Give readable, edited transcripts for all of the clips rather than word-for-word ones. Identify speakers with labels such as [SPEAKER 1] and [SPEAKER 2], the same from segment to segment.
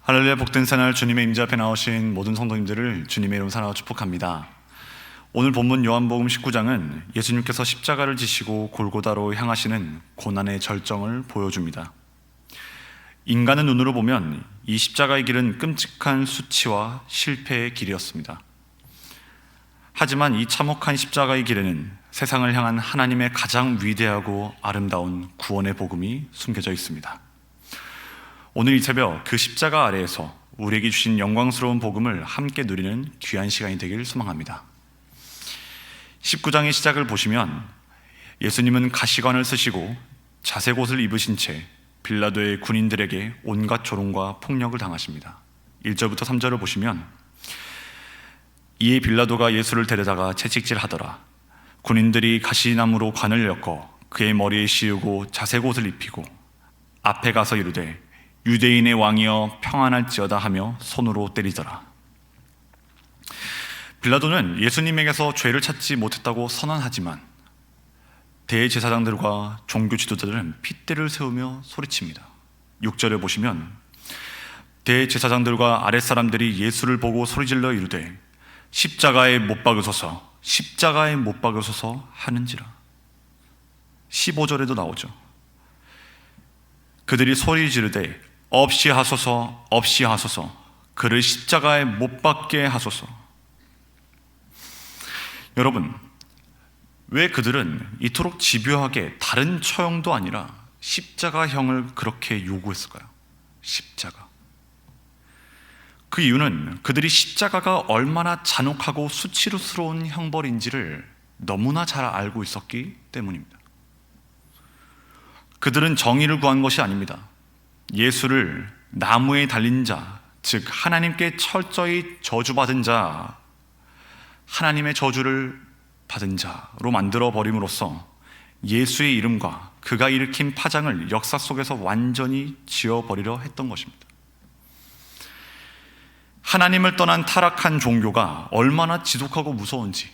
[SPEAKER 1] 할렐루야. 복된 새날 주님의 임재 앞에 나오신 모든 성도님들을 주님의 이름 사랑하고 축복합니다. 오늘 본문 요한복음 19장은 예수님께서 십자가를 지시고 골고다로 향하시는 고난의 절정을 보여줍니다. 인간의 눈으로 보면 이 십자가의 길은 끔찍한 수치와 실패의 길이었습니다. 하지만 이 참혹한 십자가의 길에는 세상을 향한 하나님의 가장 위대하고 아름다운 구원의 복음이 숨겨져 있습니다. 오늘 이 새벽 그 십자가 아래에서 우리에게 주신 영광스러운 복음을 함께 누리는 귀한 시간이 되길 소망합니다. 19장의 시작을 보시면 예수님은 가시관을 쓰시고 자색 옷을 입으신 채 빌라도의 군인들에게 온갖 조롱과 폭력을 당하십니다. 1절부터 3절을 보시면 이에 빌라도가 예수를 데려다가 채찍질하더라. 군인들이 가시나무로 관을 엮어 그의 머리에 씌우고 자색 옷을 입히고 앞에 가서 이르되 유대인의 왕이여 평안할지어다 하며 손으로 때리더라. 빌라도는 예수님에게서 죄를 찾지 못했다고 선언하지만 대제사장들과 종교 지도자들은 핏대를 세우며 소리칩니다. 6절에 보시면 대제사장들과 아랫사람들이 예수를 보고 소리질러 이르되 십자가에 못 박으소서, 십자가에 못 박으소서 하는지라. 15절에도 나오죠. 그들이 소리 지르되 없이 하소서, 없이 하소서, 그를 십자가에 못 박게 하소서. 여러분, 왜 그들은 이토록 집요하게 다른 처형도 아니라 십자가형을 그렇게 요구했을까요? 십자가. 그 이유는 그들이 십자가가 얼마나 잔혹하고 수치스러운 형벌인지를 너무나 잘 알고 있었기 때문입니다. 그들은 정의를 구한 것이 아닙니다. 예수를 나무에 달린 자, 즉 하나님께 철저히 저주받은 자, 하나님의 저주를 받은 자로 만들어 버림으로써 예수의 이름과 그가 일으킨 파장을 역사 속에서 완전히 지워버리려 했던 것입니다. 하나님을 떠난 타락한 종교가 얼마나 지독하고 무서운지,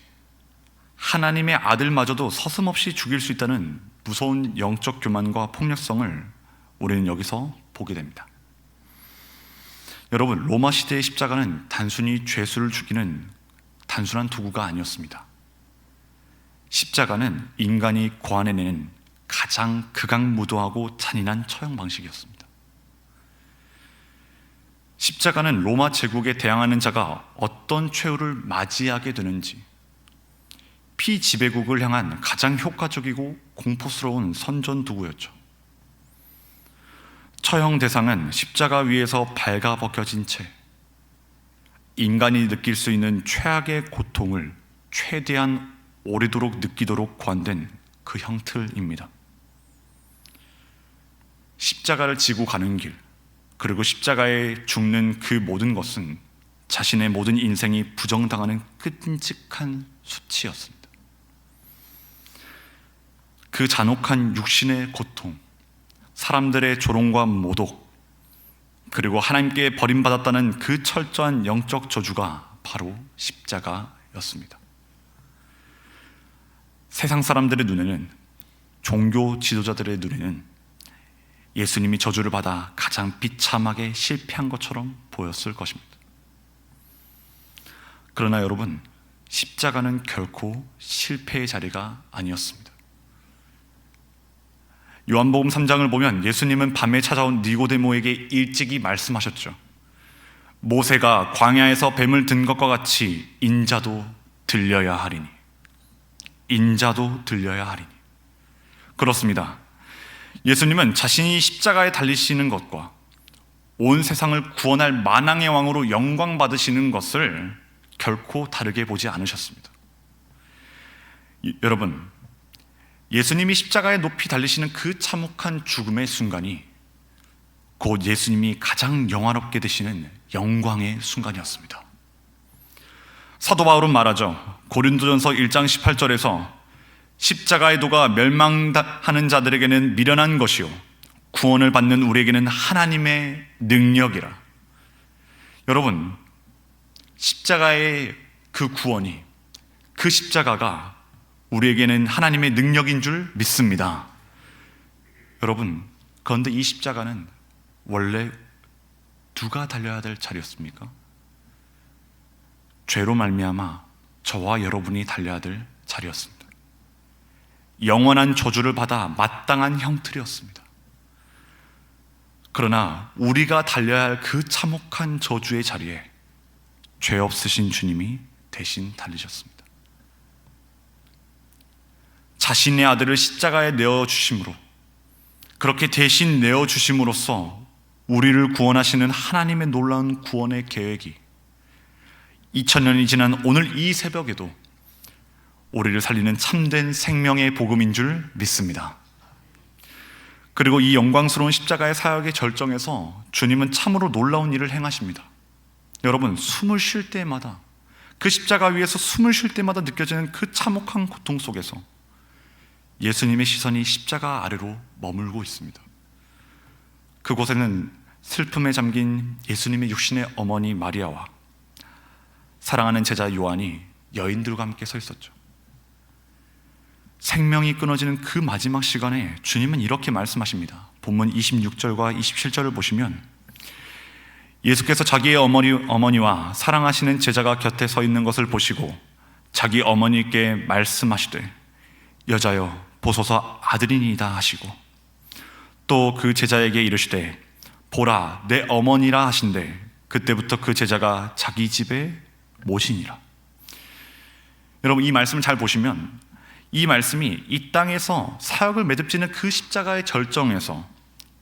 [SPEAKER 1] 하나님의 아들마저도 서슴없이 죽일 수 있다는 무서운 영적 교만과 폭력성을 우리는 여기서 보게 됩니다. 여러분, 로마 시대의 십자가는 단순히 죄수를 죽이는 단순한 도구가 아니었습니다. 십자가는 인간이 고안해내는 가장 극악무도하고 잔인한 처형 방식이었습니다. 십자가는 로마 제국에 대항하는 자가 어떤 최후를 맞이하게 되는지, 피지배국을 향한 가장 효과적이고 공포스러운 선전도구였죠. 처형 대상은 십자가 위에서 발가벗겨진 채 인간이 느낄 수 있는 최악의 고통을 최대한 오래도록 느끼도록 고안된 그 형틀입니다. 십자가를 지고 가는 길, 그리고 십자가에 죽는 그 모든 것은 자신의 모든 인생이 부정당하는 끔찍한 수치였습니다. 그 잔혹한 육신의 고통, 사람들의 조롱과 모독, 그리고 하나님께 버림받았다는 그 철저한 영적 저주가 바로 십자가였습니다. 세상 사람들의 눈에는, 종교 지도자들의 눈에는 예수님이 저주를 받아 가장 비참하게 실패한 것처럼 보였을 것입니다. 그러나 여러분, 십자가는 결코 실패의 자리가 아니었습니다. 요한복음 3장을 보면 예수님은 밤에 찾아온 니고데모에게 일찍이 말씀하셨죠. 모세가 광야에서 뱀을 든 것과 같이 인자도 들려야 하리니. 인자도 들려야 하리니. 그렇습니다. 예수님은 자신이 십자가에 달리시는 것과 온 세상을 구원할 만왕의 왕으로 영광 받으시는 것을 결코 다르게 보지 않으셨습니다. 여러분, 예수님이 십자가에 높이 달리시는 그 참혹한 죽음의 순간이 곧 예수님이 가장 영화롭게 되시는 영광의 순간이었습니다. 사도 바울은 말하죠. 고린도전서 1장 18절에서 십자가의 도가 멸망하는 자들에게는 미련한 것이요 구원을 받는 우리에게는 하나님의 능력이라. 여러분, 십자가의 그 구원이, 그 십자가가 우리에게는 하나님의 능력인 줄 믿습니다. 여러분, 그런데 이 십자가는 원래 누가 달려야 될 자리였습니까? 죄로 말미암아 저와 여러분이 달려야 될 자리였습니다. 영원한 저주를 받아 마땅한 형틀이었습니다. 그러나 우리가 달려야 할 그 참혹한 저주의 자리에 죄 없으신 주님이 대신 달리셨습니다. 자신의 아들을 십자가에 내어주심으로, 그렇게 대신 내어주심으로써 우리를 구원하시는 하나님의 놀라운 구원의 계획이 2000년이 지난 오늘 이 새벽에도 우리를 살리는 참된 생명의 복음인 줄 믿습니다. 그리고 이 영광스러운 십자가의 사역의 절정에서 주님은 참으로 놀라운 일을 행하십니다. 여러분, 숨을 쉴 때마다, 그 십자가 위에서 숨을 쉴 때마다 느껴지는 그 참혹한 고통 속에서 예수님의 시선이 십자가 아래로 머물고 있습니다. 그곳에는 슬픔에 잠긴 예수님의 육신의 어머니 마리아와 사랑하는 제자 요한이 여인들과 함께 서 있었죠. 생명이 끊어지는 그 마지막 시간에 주님은 이렇게 말씀하십니다. 본문 26절과 27절을 보시면 예수께서 자기의 어머니와 사랑하시는 제자가 곁에 서 있는 것을 보시고 자기 어머니께 말씀하시되 여자여 보소서 아들이니이다 하시고, 또 그 제자에게 이르시되 보라 내 어머니라 하신대 그때부터 그 제자가 자기 집에 모시니라. 여러분, 이 말씀을 잘 보시면 이 말씀이 이 땅에서 사역을 매듭지는 그 십자가의 절정에서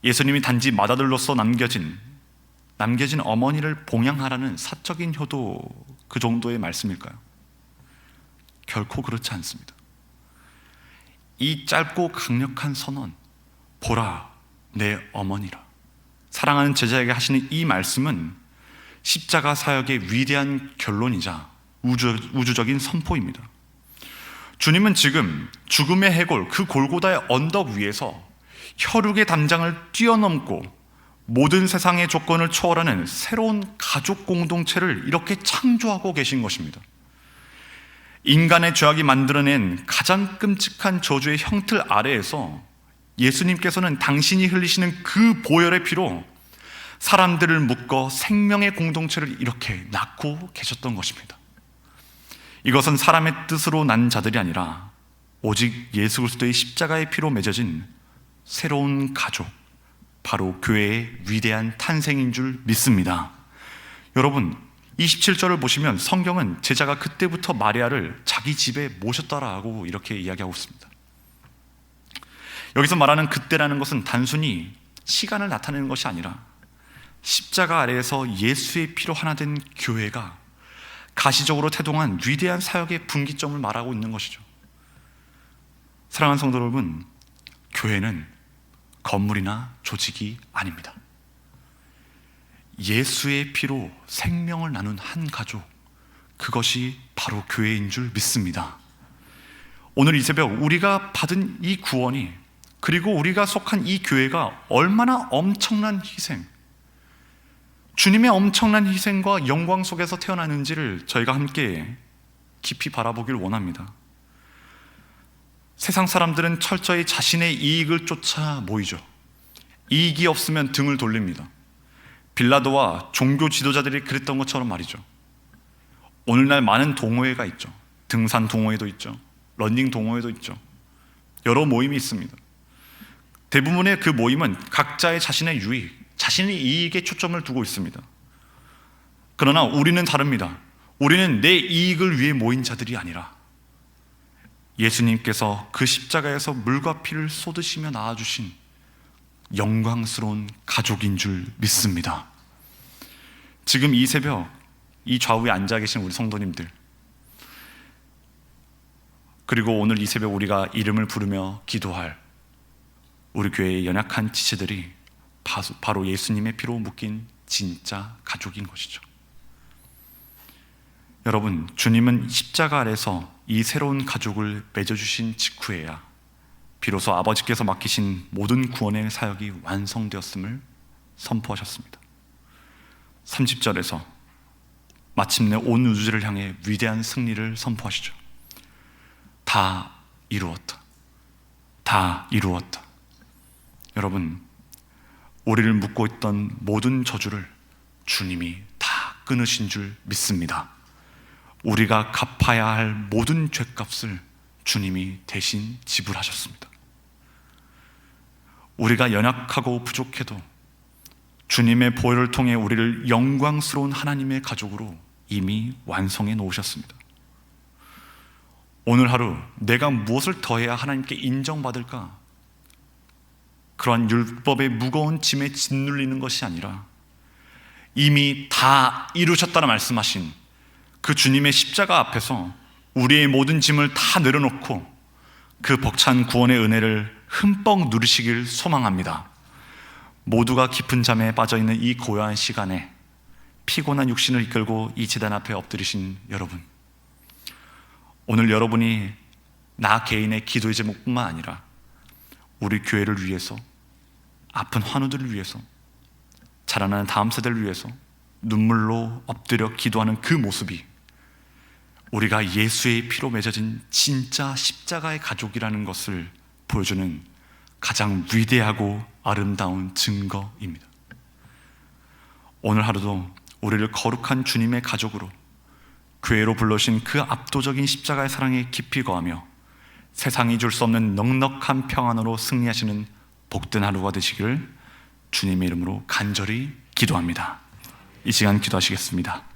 [SPEAKER 1] 예수님이 단지 맏아들로서 남겨진 어머니를 봉양하라는 사적인 효도, 그 정도의 말씀일까요? 결코 그렇지 않습니다. 이 짧고 강력한 선언, 보라 내 어머니라, 사랑하는 제자에게 하시는 이 말씀은 십자가 사역의 위대한 결론이자 우주적인 선포입니다. 주님은 지금 죽음의 해골, 그 골고다의 언덕 위에서 혈육의 담장을 뛰어넘고 모든 세상의 조건을 초월하는 새로운 가족 공동체를 이렇게 창조하고 계신 것입니다. 인간의 죄악이 만들어낸 가장 끔찍한 저주의 형틀 아래에서 예수님께서는 당신이 흘리시는 그 보혈의 피로 사람들을 묶어 생명의 공동체를 이렇게 낳고 계셨던 것입니다. 이것은 사람의 뜻으로 난 자들이 아니라 오직 예수 그리스도의 십자가의 피로 맺어진 새로운 가족, 바로 교회의 위대한 탄생인 줄 믿습니다. 여러분, 27절을 보시면 성경은 제자가 그때부터 마리아를 자기 집에 모셨다라고 이렇게 이야기하고 있습니다. 여기서 말하는 그때라는 것은 단순히 시간을 나타내는 것이 아니라 십자가 아래에서 예수의 피로 하나 된 교회가 가시적으로 태동한 위대한 사역의 분기점을 말하고 있는 것이죠. 사랑하는 성도 여러분, 교회는 건물이나 조직이 아닙니다. 예수의 피로 생명을 나눈 한 가족, 그것이 바로 교회인 줄 믿습니다. 오늘 이 새벽 우리가 받은 이 구원이, 그리고 우리가 속한 이 교회가 얼마나 엄청난 희생, 주님의 엄청난 희생과 영광 속에서 태어나는지를 저희가 함께 깊이 바라보길 원합니다. 세상 사람들은 철저히 자신의 이익을 쫓아 모이죠. 이익이 없으면 등을 돌립니다. 빌라도와 종교 지도자들이 그랬던 것처럼 말이죠. 오늘날 많은 동호회가 있죠. 등산 동호회도 있죠. 러닝 동호회도 있죠. 여러 모임이 있습니다. 대부분의 그 모임은 각자의 자신의 유익, 자신의 이익에 초점을 두고 있습니다. 그러나 우리는 다릅니다. 우리는 내 이익을 위해 모인 자들이 아니라 예수님께서 그 십자가에서 물과 피를 쏟으시며 낳아주신 영광스러운 가족인 줄 믿습니다. 지금 이 새벽 이 좌우에 앉아 계신 우리 성도님들, 그리고 오늘 이 새벽 우리가 이름을 부르며 기도할 우리 교회의 연약한 지체들이 바로 예수님의 피로 묶인 진짜 가족인 것이죠. 여러분, 주님은 십자가 아래서 이 새로운 가족을 맺어주신 직후에야 비로소 아버지께서 맡기신 모든 구원의 사역이 완성되었음을 선포하셨습니다. 30절에서 마침내 온 우주를 향해 위대한 승리를 선포하시죠. 다 이루었다. 다 이루었다. 여러분, 우리를 묶고 있던 모든 저주를 주님이 다 끊으신 줄 믿습니다. 우리가 갚아야 할 모든 죄값을 주님이 대신 지불하셨습니다. 우리가 연약하고 부족해도 주님의 보혈을 통해 우리를 영광스러운 하나님의 가족으로 이미 완성해 놓으셨습니다. 오늘 하루 내가 무엇을 더해야 하나님께 인정받을까? 그러한 율법의 무거운 짐에 짓눌리는 것이 아니라 이미 다 이루셨다는 말씀하신 그 주님의 십자가 앞에서 우리의 모든 짐을 다 내려놓고 그 벅찬 구원의 은혜를 흠뻑 누리시길 소망합니다. 모두가 깊은 잠에 빠져있는 이 고요한 시간에 피곤한 육신을 이끌고 이 제단 앞에 엎드리신 여러분, 오늘 여러분이 나 개인의 기도의 제목뿐만 아니라 우리 교회를 위해서, 아픈 환우들을 위해서, 자라나는 다음 세대를 위해서 눈물로 엎드려 기도하는 그 모습이 우리가 예수의 피로 맺어진 진짜 십자가의 가족이라는 것을 보여주는 가장 위대하고 아름다운 증거입니다. 오늘 하루도 우리를 거룩한 주님의 가족으로, 교회로 불러주신 그 압도적인 십자가의 사랑에 깊이 거하며 세상이 줄 수 없는 넉넉한 평안으로 승리하시는 복된 하루가 되시기를 주님의 이름으로 간절히 기도합니다. 이 시간 기도하시겠습니다.